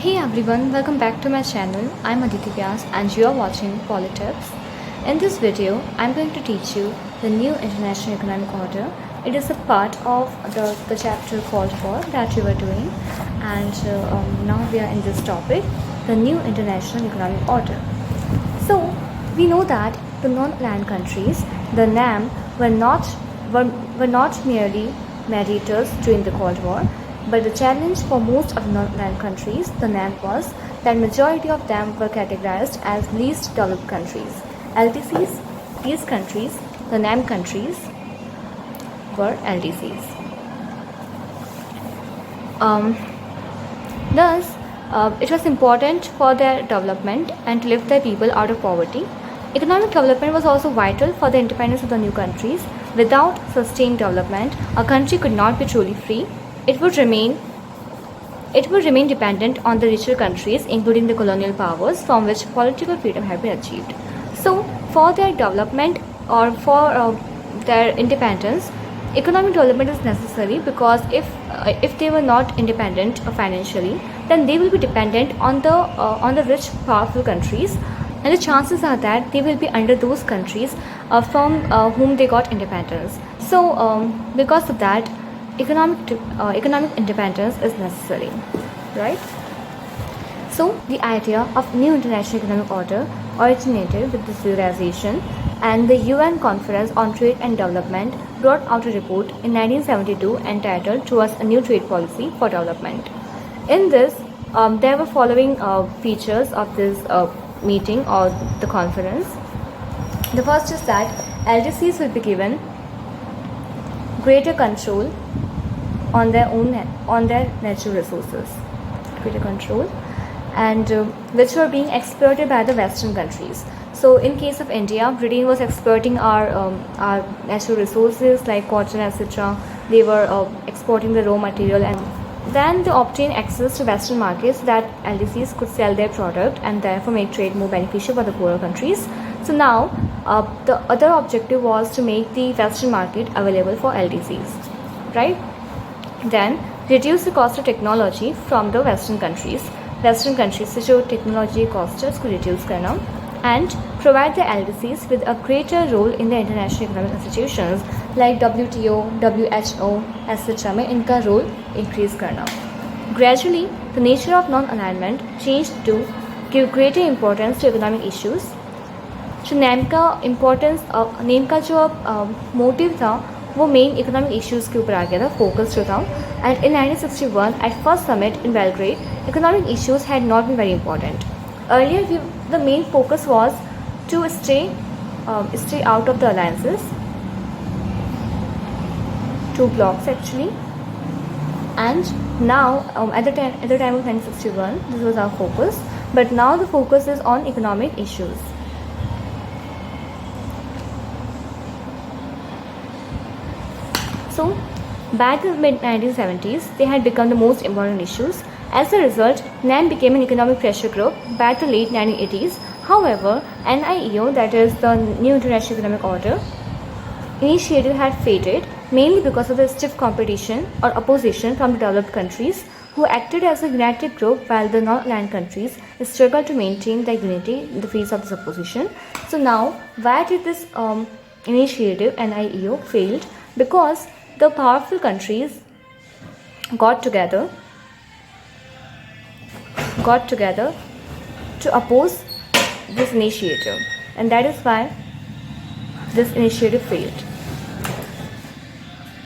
Hey everyone, welcome back to my channel. I'm Aditi and you are watching Poli-Tips. In this video, I'm going to teach you the new International Economic Order. It is a part of the chapter called for that you were doing, and now we are in this topic, the new International Economic Order. So, we know that the non-aligned countries, the NAM, were not merely mediators during the Cold War, but the challenge for most of the non-aligned countries, the NAM, was that majority of them were categorized as least developed countries. LDCs, these countries, the NAM countries, were LDCs. Thus, it was important for their development and to lift their people out of poverty. Economic development was also vital for the independence of the new countries. Without sustained development, a country could not be truly free. It would remain dependent on the richer countries, including the colonial powers, from which political freedom had been achieved. So, for their development or for their independence, economic development is necessary, because if they were not independent financially, then they will be dependent on the rich, powerful countries, and the chances are that they will be under those countries from whom they got independence. So, because of that, economic independence is necessary, right? So the idea of new international economic order originated with this realization, and the UN Conference on Trade and Development brought out a report in 1972 entitled "Towards a New Trade Policy for Development." In this, there were following features of this meeting or the conference. The first is that LDCs will be given greater control on their natural resources, and which were being exploited by the Western countries. So, in case of India, Britain was exploiting our natural resources like cotton, etc. They were exporting the raw material, and then they obtained access to Western markets so that LDCs could sell their product and therefore make trade more beneficial for the poorer countries. So now, the other objective was to make the Western market available for LDCs, right? Then reduce the cost of technology from the Western countries से जो technology cost है उसको reduce करना, and provide the LDCs with a greater role in the international economic institutions like WTO, WHO, etc. में इनका role increase करना. Gradually, the nature of non-alignment changed to give greater importance to economic issues. जो name का जो motive था वो main economic issues के ऊपर आ गया था, फोकस जो था. And in 1961 at first summit in Belgrade, economic issues had not been very important. Earlier the main focus was to stay out of the alliances, two blocks actually. And now at the time of 1961, this was our focus, but now the focus is on economic issues. So, by the mid-1970s, they had become the most important issues. As a result, NAM became an economic pressure group by the late 1980s. However, NIEO, that is the New International Economic Order initiative, had faded, mainly because of the stiff competition or opposition from the developed countries, who acted as a united group while the non-aligned countries struggled to maintain their unity in the face of this opposition. So now, why did this initiative, NIEO, failed? Because the powerful countries got together to oppose this initiative, and that is why this initiative failed.